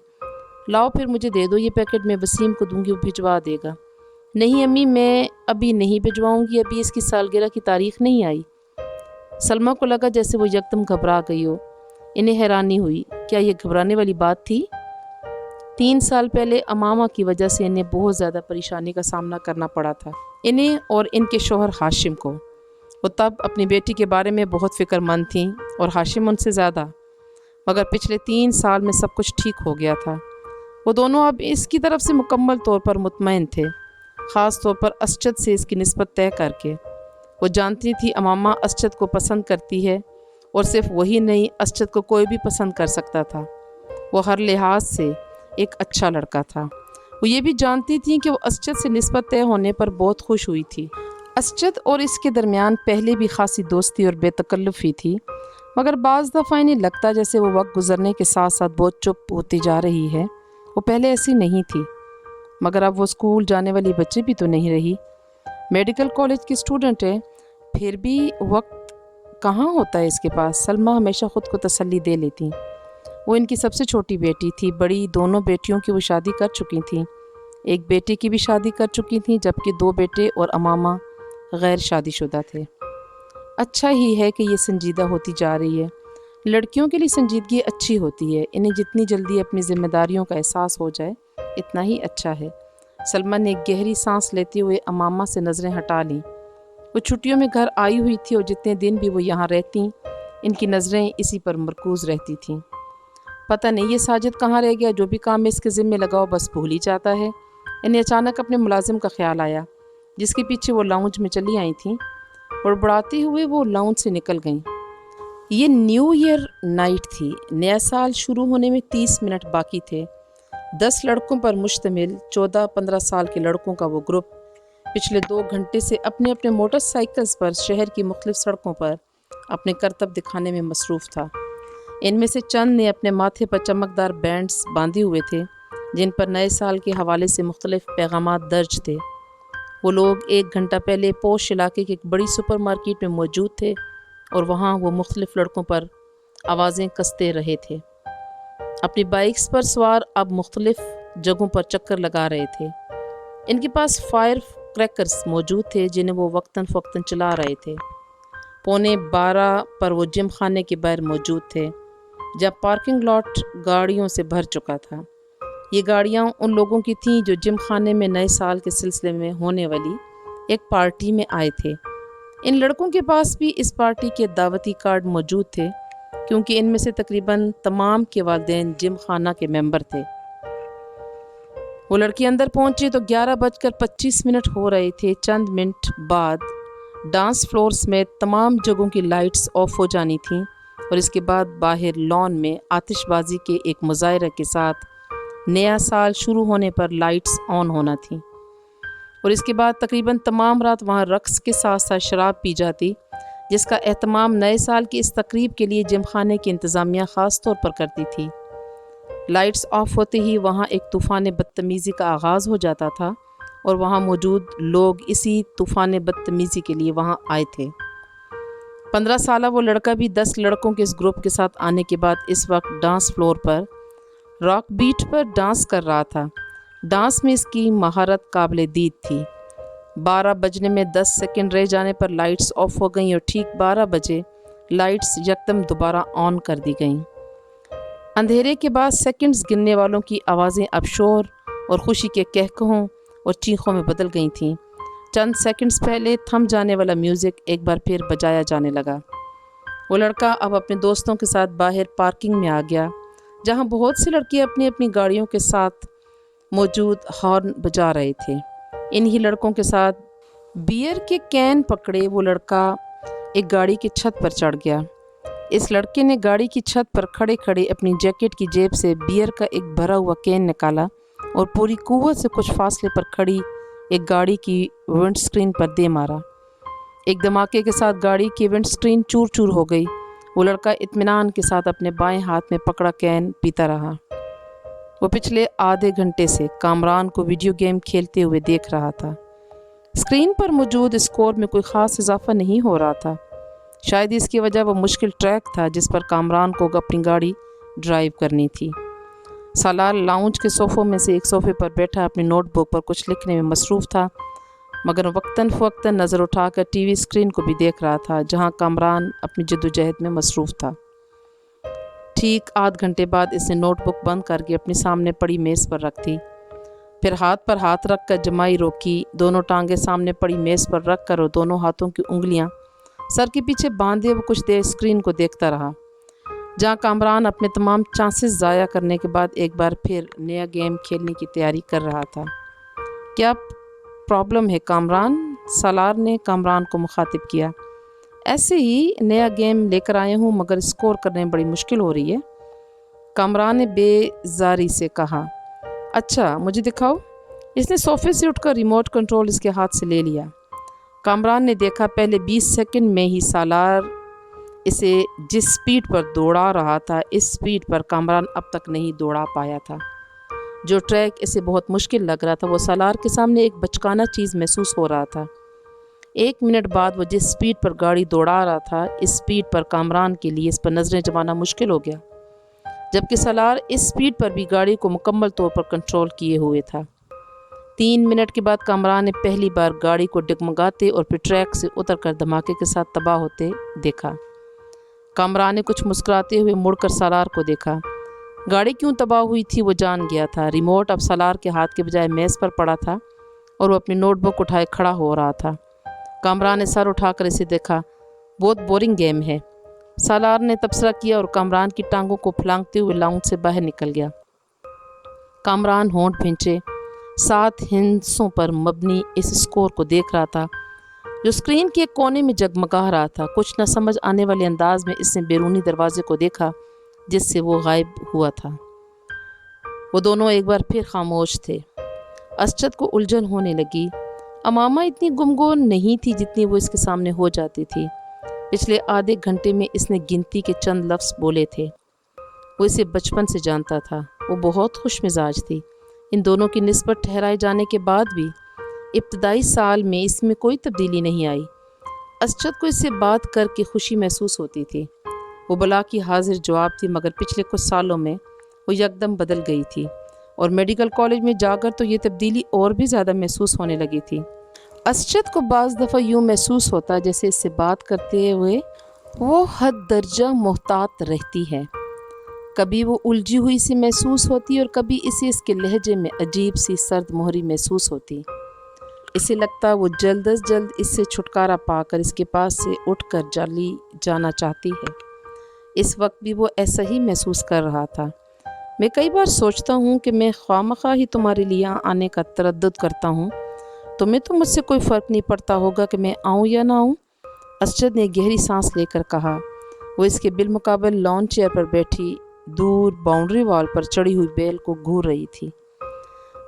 لاؤ پھر مجھے دے دو یہ پیکٹ، میں وسیم کو دوں گی، وہ بھجوا دے گا. نہیں امی، میں ابھی نہیں بھجواؤں گی، ابھی اس کی سالگرہ کی تاریخ نہیں آئی. سلمہ کو لگا جیسے وہ یکدم گھبرا گئی ہو. انہیں حیرانی ہوئی. کیا یہ گھبرانے والی بات تھی؟ 3 سال پہلے امامہ کی وجہ سے انہیں بہت زیادہ پریشانی کا سامنا کرنا پڑا تھا، انہیں اور ان کے شوہر ہاشم کو. وہ تب اپنی بیٹی کے بارے میں بہت فکر مند تھیں. اور हाशिम उनसे ज़्यादा, मगर पिछले 3 साल में सब कुछ ठीक हो गया था। वो दोनों अब इसकी तरफ से मुकम्मल तौर पर मुतमईन थे, ख़ास तौर पर असजद से इसकी निस्बत तय करके। वो जानती थी अमामा असजद को पसंद करती है, और सिर्फ वही नहीं, असजद को कोई भी पसंद कर सकता था। वो हर लिहाज से एक अच्छा लड़का था। वो ये भी जानती थी कि वो असजद से निस्बत तय होने पर बहुत खुश हुई थी। असजद और इसके दरमियान पहले भी खासी दोस्ती और बेतकल्लुफ़ी थी, मगर बाज़ दफ़ा इन्हें लगता जैसे वो वक्त गुज़रने के साथ साथ बहुत चुप होती जा रही है। वो पहले ऐसी नहीं थी, मगर अब वो स्कूल जाने वाली बच्ची भी तो नहीं रही। मेडिकल कॉलेज की स्टूडेंट है, फिर भी वक्त कहाँ होता है इसके पास। सलमा हमेशा ख़ुद को तसल्ली दे लेती। वो इनकी सबसे छोटी बेटी थी। बड़ी दोनों बेटियों की वो शादी कर चुकी थी। एक बेटे की भी शादी कर चुकी थी, जबकि 2 बेटे और अमामा गैर शादीशुदा थे। अच्छा ही है कि ये संजीदा होती जा रही है। लड़कियों के लिए संजीदगी अच्छी होती है। इन्हें जितनी जल्दी अपनी ज़िम्मेदारियों का एहसास हो जाए इतना ही अच्छा है। सलमा ने एक गहरी सांस लेते हुए अमामा से नज़रें हटा लीं। वो छुट्टियों में घर आई हुई थी और जितने दिन भी वो यहाँ रहती, इनकी नज़रें इसी पर मरकूज़ रहती थीं। पता नहीं ये साजिद कहाँ रह गया, जो भी काम इसके ज़िम्मे लगाओ बस भूल ही जाता है। इन्हें अचानक अपने मुलाजिम का ख्याल आया, जिसके पीछे वो लाउंज में चली आई थीं, और बढ़ाते हुए वो लाउंज से निकल गईं। ये न्यू ईयर नाइट थी। नया साल शुरू होने में 30 मिनट बाकी थे। 10 लड़कों पर मुश्तमिल 14-15 साल के लड़कों का वो ग्रुप पिछले 2 घंटे से अपने अपने मोटरसाइकिल्स पर शहर की मुख्तलिफ सड़कों पर अपने करतब दिखाने में मसरूफ़ था। इनमें से चंद ने अपने माथे पर चमकदार बैंड्स बांधे हुए थे, जिन पर नए साल के हवाले से मुख्तलिफ पैगामात दर्ज थे। वो लोग 1 घंटा पहले पोश इलाके की एक बड़ी सुपरमार्केट में मौजूद थे, और वहाँ वो मुख्तलिफ लड़कों पर आवाज़ें कसते रहे थे। अपनी बाइक्स पर सवार अब मुख्तलिफ जगहों पर चक्कर लगा रहे थे। इनके पास फायर क्रैकर्स मौजूद थे, जिन्हें वो वक्तन फ़वक्तन चला रहे थे। 11:15 पर वो जिम खाने के बाहर मौजूद थे, जब पार्किंग लॉट गाड़ियों से भर चुका था। ये गाड़ियाँ उन लोगों की थीं जो जिम खाने में नए साल के सिलसिले में होने वाली एक पार्टी में आए थे। इन लड़कों के पास भी इस पार्टी के दावती कार्ड मौजूद थे, क्योंकि इनमें से तकरीबन तमाम के वालिदैन जिम खाना के मेंबर थे। वो लड़के अंदर पहुंचे तो 11:25 हो रहे थे। चंद मिनट बाद डांस फ्लोर समेत तमाम जगहों की लाइट्स ऑफ हो जानी थीं, और इसके बाद बाहर लॉन में आतिशबाजी के एक मुजाहरे के साथ नया साल शुरू होने पर लाइट्स ऑन होना थी। और इसके बाद तकरीबन तमाम रात वहाँ रक्स के साथ साथ शराब पी जाती, जिसका एहतमाम नए साल की इस तकरीब के लिए जिम खाने की इंतज़ामिया ख़ास तौर पर करती थी। लाइट्स ऑफ होते ही वहाँ एक तूफ़ान बदतमीज़ी का आगाज़ हो जाता था, और वहाँ मौजूद लोग इसी तूफ़ान बदतमीज़ी के लिए वहाँ आए थे। 15 साला वो लड़का भी 10 लड़कों के इस ग्रुप के साथ आने के बाद इस वक्त डांस फ्लोर पर रॉक बीट पर डांस कर रहा था। डांस में इसकी महारत काबिल दीद थी। 12 बजने में 10 सेकंड रह जाने पर लाइट्स ऑफ हो गईं, और ठीक 12 बजे लाइट्स यकदम दोबारा ऑन कर दी गईं। अंधेरे के बाद सेकंड्स गिनने वालों की आवाज़ें अब शोर और खुशी के कहकहों और चीखों में बदल गई थीं। चंद सेकंड्स पहले थम जाने वाला म्यूज़िक एक बार फिर बजाया जाने लगा। वो लड़का अब अपने दोस्तों के साथ बाहर पार्किंग में आ गया, जहाँ बहुत सी लड़कियाँ अपनी अपनी गाड़ियों के साथ मौजूद हॉर्न बजा रहे थे। इन्हीं लड़कों के साथ बियर के कैन पकड़े वो लड़का एक गाड़ी की छत पर चढ़ गया। इस लड़के ने गाड़ी की छत पर खड़े खड़े अपनी जैकेट की जेब से बियर का एक भरा हुआ कैन निकाला और पूरी कुव्वत से कुछ फासले पर खड़ी एक गाड़ी की विंड स्क्रीन पर दे मारा। एक धमाके के साथ गाड़ी की विंड स्क्रीन चूर चूर हो गई। वो लड़का इत्मीनान के साथ अपने बाएं हाथ में पकड़ा कैन पीता रहा। वो पिछले आधे घंटे से कामरान को वीडियो गेम खेलते हुए देख रहा था। स्क्रीन पर मौजूद स्कोर में कोई ख़ास इजाफा नहीं हो रहा था। शायद इसकी वजह वो मुश्किल ट्रैक था जिस पर कामरान को अपनी गाड़ी ड्राइव करनी थी। सालार लाउंज के सोफ़ों में से एक सोफ़े पर बैठा अपनी नोटबुक पर कुछ लिखने में मसरूफ़ था, मगर वक्तन फ़वक्तन नज़र उठाकर टीवी स्क्रीन को भी देख रहा था, जहां कामरान अपनी जद्दोजहद में मसरूफ़ था। ठीक आध घंटे बाद इसने नोटबुक बंद करके अपने सामने पड़ी मेज़ पर रख दी। फिर हाथ पर हाथ रख कर जमाई रोकी। दोनों टांगें सामने पड़ी मेज़ पर रख कर और दोनों हाथों की उंगलियां सर के पीछे बांधे वो कुछ देर स्क्रीन को देखता रहा, जहाँ कामरान अपने तमाम चांसेस ज़ाया करने के बाद एक बार फिर नया गेम खेलने की तैयारी कर रहा था। क्या प्रॉब्लम है कामरान? सालार ने कामरान को मुखातिब किया। ऐसे ही नया गेम लेकर आए हूँ, मगर स्कोर करने में बड़ी मुश्किल हो रही है, कामरान ने बेजारी से कहा। अच्छा, मुझे दिखाओ। इसने सोफे से उठकर रिमोट कंट्रोल इसके हाथ से ले लिया। कामरान ने देखा पहले 20 सेकंड में ही सालार इसे जिस स्पीड पर दौड़ा रहा था, इस स्पीड पर कामरान अब तक नहीं दौड़ा पाया था। जो ट्रैक इसे बहुत मुश्किल लग रहा था, वो सालार के सामने एक बचकाना चीज़ महसूस हो रहा था। 1 मिनट बाद वो जिस स्पीड पर गाड़ी दौड़ा रहा था, इस स्पीड पर कामरान के लिए इस पर नज़रें जमाना मुश्किल हो गया, जबकि सालार इस स्पीड पर भी गाड़ी को मुकम्मल तौर पर कंट्रोल किए हुए था। 3 मिनट के बाद कामरान ने पहली बार गाड़ी को डगमगाते और फिर ट्रैक से उतरकर धमाके के साथ तबाह होते देखा। कामरान ने कुछ मुस्कुराते हुए मुड़कर सालार को देखा। गाड़ी क्यों तबाह हुई थी वो जान गया था। रिमोट अब सालार के हाथ के बजाय मेज़ पर पड़ा था और वो अपनी नोटबुक उठाए खड़ा हो रहा था। कामरान ने सर उठाकर इसे देखा। बहुत बोरिंग गेम है, सालार ने तबसरा किया और कामरान की टांगों को फलांगते हुए लाउंज से बाहर निकल गया। कामरान होंठ भींचे 7 हिस्सों पर मबनी इस स्कोर को देख रहा था, जो स्क्रीन के एक कोने में जगमगा रहा था। कुछ न समझ आने वाले अंदाज में इसने बैरूनी दरवाजे को देखा जिससे वो गायब हुआ था। वो दोनों एक बार फिर खामोश थे। असचद को उलझन होने लगी। अमामा इतनी गुमगो नहीं थी जितनी वो इसके सामने हो जाती थी। पिछले आधे घंटे में इसने गिनती के चंद लफ्ज़ बोले थे। वो इसे बचपन से जानता था। वो बहुत खुश मिजाज थी। इन दोनों की निस्बत ठहराए जाने के बाद भी इब्तदाई साल में इसमें कोई तब्दीली नहीं आई। असचद को इससे बात करके खुशी महसूस होती थी। वो बला की हाजिर जवाब थी, मगर पिछले कुछ सालों में वो यकदम बदल गई थी और मेडिकल कॉलेज में जाकर तो ये तब्दीली और भी ज़्यादा महसूस होने लगी थी। असचद को बाज़ दफ़ा यूँ महसूस होता जैसे इससे बात करते हुए वो हद दर्जा मोहतात रहती है। कभी वो उलझी हुई सी महसूस होती और कभी इसे इसके लहजे में अजीब सी सर्द मोहरी महसूस होती। इसे लगता वो जल्द अज जल्द इससे छुटकारा पाकर इसके पास से उठकर चली जाना चाहती है। इस वक्त भी वो ऐसा ही महसूस कर रहा था। मैं कई बार सोचता हूँ कि मैं ख्वामखा ही तुम्हारे लिए आने का तरद्दुद करता हूँ। तुम्हें तो मुझसे कोई फ़र्क नहीं पड़ता होगा कि मैं आऊँ या ना आऊँ। असचद ने गहरी सांस लेकर कहा। वो इसके बिलमुकाबल लॉन चेयर पर बैठी दूर बाउंड्री वॉल पर चढ़ी हुई बेल को घूर रही थी।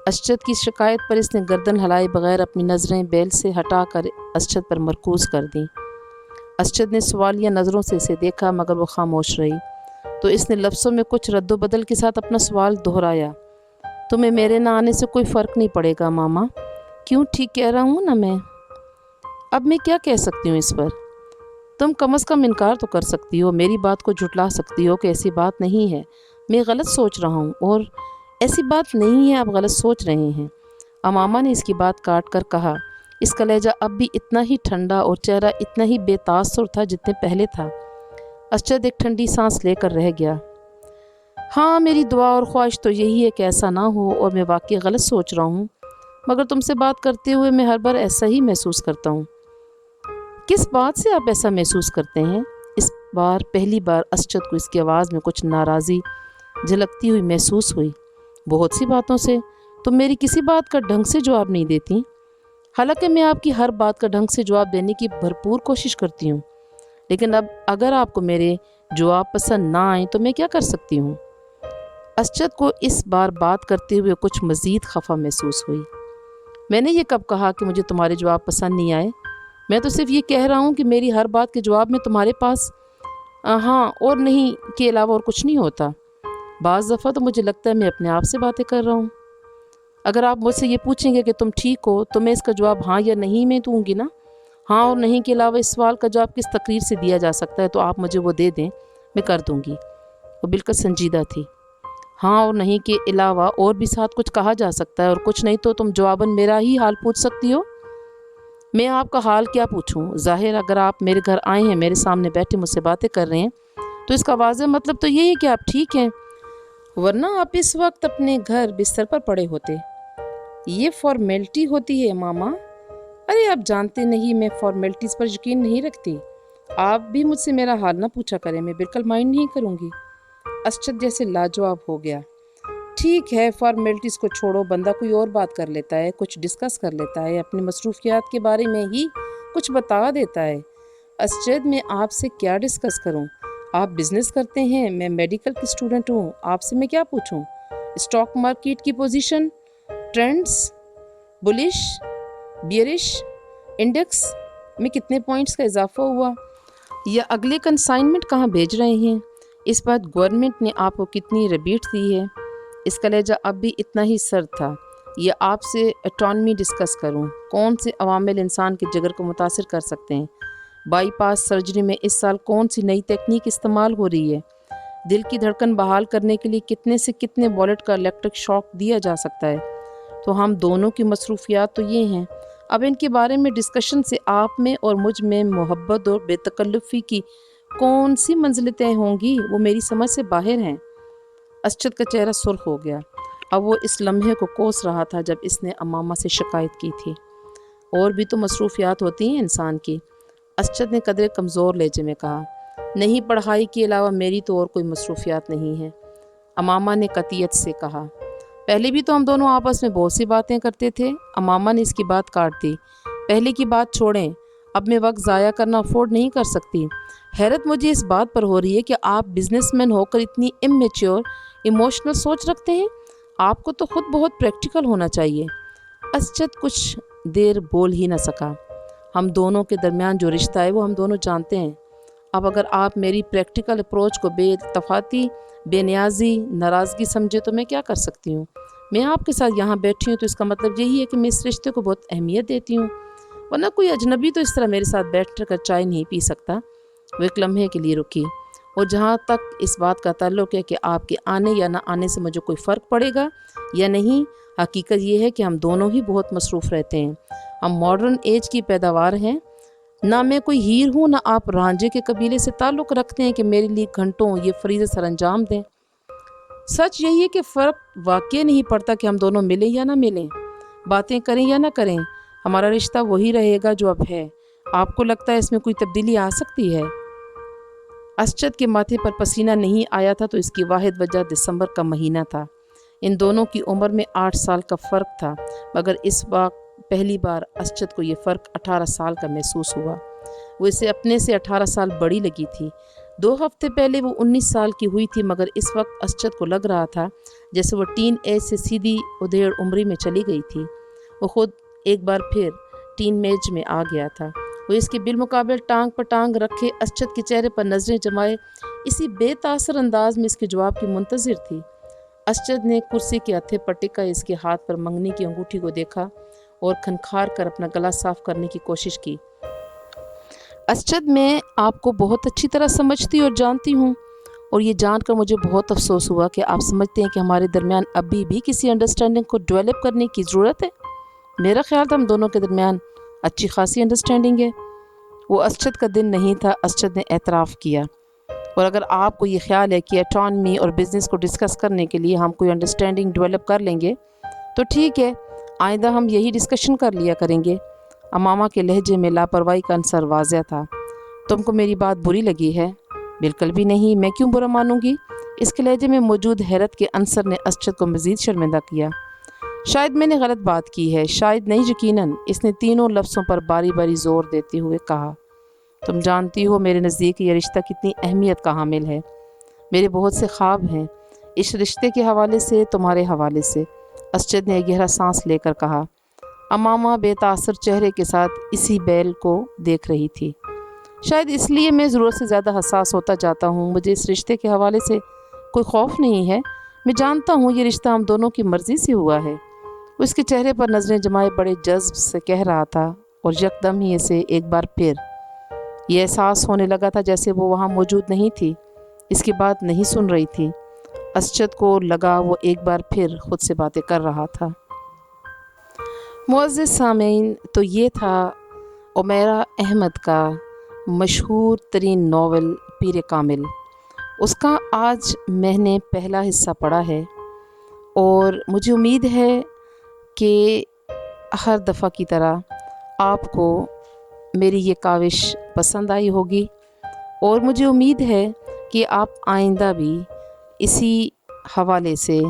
असचद की शिकायत पर इसने गर्दन हिलाए बगैर अपनी नज़रें बेल से हटाकर असचद पर मरकूज़ कर दी। असचद ने सवालिया नज़रों से इसे देखा, मगर वो खामोश रही। तो इसने लफ्ज़ों में कुछ रद्दोबदल के साथ अपना सवाल दोहराया। तुम्हें मेरे ना आने से कोई फ़र्क नहीं पड़ेगा मामा? क्यों, ठीक कह रहा हूँ ना मैं? अब मैं क्या कह सकती हूँ इस पर? तुम कम अज़ कम इनकार तो कर सकती हो, मेरी बात को झुटला सकती हो कि ऐसी बात नहीं है, मैं गलत सोच रहा हूँ। और ऐसी बात नहीं है, आप गलत सोच रहे हैं। अमामा ने इसकी बात काट कर कहा। इसका लहजा अब भी इतना ही ठंडा और चेहरा इतना ही बेतासुर था जितने पहले था। असचद एक ठंडी सांस लेकर रह गया। हाँ, मेरी दुआ और ख्वाहिश तो यही है कि ऐसा ना हो और मैं वाकई गलत सोच रहा हूँ, मगर तुमसे बात करते हुए मैं हर बार ऐसा ही महसूस करता हूँ। किस बात से आप ऐसा महसूस करते हैं? इस बार पहली बार असचद को इसकी आवाज़ में कुछ नाराज़ी झलकती हुई महसूस हुई। बहुत सी बातों से। तुम मेरी किसी बात का ढंग से जवाब नहीं देती। हालांकि मैं आपकी हर बात का ढंग से जवाब देने की भरपूर कोशिश करती हूँ, लेकिन अब अगर आपको मेरे जवाब पसंद ना आए तो मैं क्या कर सकती हूँ? असचद को इस बार बात करते हुए कुछ मज़ीद खफा महसूस हुई। मैंने ये कब कहा कि मुझे तुम्हारे जवाब पसंद नहीं आए? मैं तो सिर्फ ये कह रहा हूँ कि मेरी हर बात के जवाब में तुम्हारे पास हाँ और नहीं के अलावा और कुछ नहीं होता। बाज़ दफ़ा तो मुझे लगता है मैं अपने आप से बातें कर रहा हूँ। अगर आप मुझसे ये पूछेंगे कि तुम ठीक हो, तो मैं इसका जवाब हाँ या नहीं में दूँगी ना। हाँ और नहीं के अलावा इस सवाल का जवाब किस तकरीर से दिया जा सकता है, तो आप मुझे वो दे दें, मैं कर दूँगी। वो बिल्कुल संजीदा थी। हाँ और नहीं के अलावा और भी साथ कुछ कहा जा सकता है, और कुछ नहीं तो तुम जवाबन मेरा ही हाल पूछ सकती हो। मैं आपका हाल क्या पूछूं? ज़ाहिर अगर आप मेरे घर आए हैं, मेरे सामने बैठे मुझसे बातें कर रहे हैं, तो इसका वाज़ेह मतलब तो यही है कि आप ठीक हैं, वरना आप इस वक्त अपने घर बिस्तर पर पड़े होते। ये फॉर्मेलिटी होती है मामा। अरे आप जानते नहीं, मैं फॉर्मेलिटीज़ पर यकीन नहीं रखती। آپ بھی مجھ سے میرا حال نہ پوچھا کریں، میں بالکل مائنڈ نہیں کروں گی۔ اسجد جیسے لاجواب ہو گیا۔ ٹھیک ہے، فارمیلٹیز کو چھوڑو، بندہ کوئی اور بات کر لیتا ہے، کچھ ڈسکس کر لیتا ہے، اپنی مصروفیات کے بارے میں ہی کچھ بتا دیتا ہے۔ اسجد میں آپ سے کیا ڈسکس کروں؟ آپ بزنس کرتے ہیں، میں میڈیکل کی اسٹوڈنٹ ہوں، آپ سے میں کیا پوچھوں؟ اسٹاک مارکیٹ کی پوزیشن، ٹرینڈز، بلش، بیئرش، انڈیکس میں کتنے پوائنٹس کا اضافہ ہوا، یا اگلے کنسائنمنٹ کہاں بھیج رہے ہیں، اس بات گورنمنٹ نے آپ کو کتنی ریبیٹ دی ہے۔ اس کا لہجہ اب بھی اتنا ہی سرد تھا۔ یا آپ سے اٹانومی ڈسکس کروں، کون سے عوامل انسان کے جگر کو متاثر کر سکتے ہیں؟ بائی پاس سرجری میں اس سال کون سی نئی تکنیک استعمال ہو رہی ہے؟ دل کی دھڑکن بحال کرنے کے لیے کتنے سے کتنے والٹ کا الیکٹرک شاک دیا جا سکتا ہے؟ تو ہم دونوں کی مصروفیات تو یہ ہیں۔ اب ان کے بارے میں ڈسکشن سے آپ میں اور مجھ میں محبت اور بے تکلفی کی کون سی منزلیں طے ہوں گی، وہ میری سمجھ سے باہر ہیں۔ اسجد کا چہرہ سرخ ہو گیا۔ اب وہ اس لمحے کو کوس رہا تھا جب اس نے امامہ سے شکایت کی تھی۔ اور بھی تو مصروفیات ہوتی ہیں انسان کی، اسجد نے قدرے کمزور لہجے میں کہا۔ نہیں، پڑھائی کے علاوہ میری تو اور کوئی مصروفیات نہیں ہیں، امامہ نے قطعیت سے کہا۔ پہلے بھی تو ہم دونوں آپس میں بہت سی باتیں کرتے تھے، امامہ نے اس کی بات کاٹ دی۔ پہلے کی بات چھوڑیں، اب میں وقت ضائع کرنا افورڈ نہیں کر سکتی۔ حیرت مجھے اس بات پر ہو رہی ہے کہ آپ بزنس مین ہو کر اتنی امیچور ایموشنل سوچ رکھتے ہیں، آپ کو تو خود بہت پریکٹیکل ہونا چاہیے۔ اسجد کچھ دیر بول ہی نہ سکا۔ ہم دونوں کے درمیان جو رشتہ ہے وہ ہم دونوں جانتے ہیں۔ اب اگر آپ میری پریکٹیکل اپروچ کو بے التفاتی، بے نیازی، ناراضگی سمجھے تو میں کیا کر سکتی ہوں؟ میں آپ کے ساتھ یہاں بیٹھی ہوں تو اس کا مطلب یہی ہے کہ میں اس رشتے کو بہت اہمیت دیتی ہوں، ورنہ کوئی اجنبی تو اس طرح میرے ساتھ بیٹھ کر چائے نہیں پی سکتا۔ وہ ایک لمحے کے لیے رکی۔ اور جہاں تک اس بات کا تعلق ہے کہ آپ کے آنے یا نہ آنے سے مجھے کوئی فرق پڑے گا یا نہیں، حقیقت یہ ہے کہ ہم دونوں ہی بہت مصروف رہتے ہیں۔ ہم ماڈرن ایج کی پیداوار ہیں، نہ میں کوئی ہیر ہوں، نہ آپ رانجھے کے قبیلے سے تعلق رکھتے ہیں کہ میرے لیے گھنٹوں یہ فریضے سر انجام دیں۔ سچ یہی ہے کہ فرق واقع نہیں پڑتا کہ ہم دونوں ملیں یا نہ ملیں، باتیں کریں یا نہ کریں، ہمارا رشتہ وہی رہے گا جو اب ہے۔ آپ کو لگتا ہے اس میں کوئی تبدیلی آ سکتی ہے؟ اسجد کے ماتھے پر پسینہ نہیں آیا تھا تو اس کی واحد وجہ دسمبر کا مہینہ تھا۔ ان دونوں کی عمر میں 8 سال کا فرق تھا، مگر اس وقت پہلی بار اسجد کو یہ فرق 18 سال کا محسوس ہوا۔ وہ اسے اپنے سے 18 سال بڑی لگی تھی۔ 2 ہفتے پہلے وہ 19 سال کی ہوئی تھی، مگر اس وقت اسجد کو لگ رہا تھا جیسے وہ ٹین ایج سے سیدھی ادھیڑ عمری میں چلی گئی تھی۔ وہ خود ایک بار پھر ٹین ایج میں آ گیا تھا۔ وہ اس کے بالمقابل ٹانگ پر ٹانگ رکھے اسجد کے چہرے پر نظریں جمائے اسی بے تاثر انداز میں اس کے جواب کی منتظر تھی۔ اسجد نے کرسی کے ہتھے پر ٹکا اس کے ہاتھ پر منگنی کی انگوٹھی کو دیکھا اور کھنکھار کر اپنا گلا صاف کرنے کی کوشش کی۔ اسجد، میں آپ کو بہت اچھی طرح سمجھتی اور جانتی ہوں، اور یہ جان کر مجھے بہت افسوس ہوا کہ آپ سمجھتے ہیں کہ ہمارے درمیان ابھی بھی کسی انڈرسٹینڈنگ کو ڈیولپ کرنے کی ضرورت ہے۔ میرا خیال تھا ہم دونوں کے درمیان اچھی خاصی انڈرسٹینڈنگ ہے۔ وہ اسجد کا دن نہیں تھا، اسجد نے اعتراف کیا۔ اور اگر آپ کو یہ خیال ہے کہ اٹانومی اور بزنس کو ڈسکس کرنے کے لیے ہم کوئی انڈرسٹینڈنگ ڈیولپ کر لیں گے تو ٹھیک ہے، آئندہ ہم یہی ڈسکشن کر لیا کریں گے۔ امامہ کے لہجے میں لاپرواہی کا عنصر واضح تھا۔ تم کو میری بات بری لگی ہے؟ بالکل بھی نہیں، میں کیوں برا مانوں گی؟ اس کے لہجے میں موجود حیرت کے عنصر نے اسجد کو مزید شرمندہ کیا۔ شاید میں نے غلط بات کی ہے، شاید نہیں، یقیناً، اس نے تینوں لفظوں پر باری باری زور دیتے ہوئے کہا۔ تم جانتی ہو میرے نزدیک یہ رشتہ کتنی اہمیت کا حامل ہے۔ میرے بہت سے خواب ہیں اس رشتے کے حوالے سے، تمہارے حوالے سے۔ اسجد نے ایک گہرا سانس لے کر کہا۔ امامہ بے تاثر چہرے کے ساتھ اسی بیل کو دیکھ رہی تھی۔ شاید اس لیے میں ضرورت سے زیادہ حساس ہوتا جاتا ہوں۔ مجھے اس رشتے کے حوالے سے کوئی خوف نہیں ہے، میں جانتا ہوں یہ رشتہ ہم دونوں کی مرضی سے ہوا ہے۔ وہ اس کے چہرے پر نظریں جمائے بڑے جذب سے کہہ رہا تھا، اور یکدم ہی اسے ایک بار پھر یہ احساس ہونے لگا تھا جیسے وہ وہاں موجود نہیں تھی، اس کی بات نہیں سن رہی تھی۔ اسجد کو لگا وہ ایک بار پھر خود سے باتیں کر رہا تھا۔ معزز سامعین، تو یہ تھا عمیرہ احمد کا مشہور ترین ناول پیر کامل۔ اس کا آج میں نے پہلا حصہ پڑھا ہے، اور مجھے امید ہے کہ ہر دفعہ کی طرح آپ کو मेरी ये काविश पसंद आई होगी और मुझे उम्मीद है कि आप आइंदा भी इसी हवाले से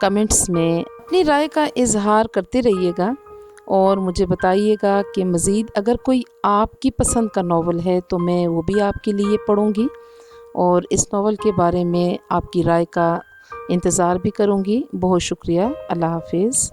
कमेंट्स में अपनी राय का इजहार करते रहिएगा और मुझे बताइएगा कि मज़ीद अगर कोई आपकी पसंद का नावल है तो मैं वो भी आपके लिए पढ़ूँगी और इस नावल के बारे में आपकी राय का इंतज़ार भी करूँगी। बहुत शुक्रिया। अल्लाह हाफिज़।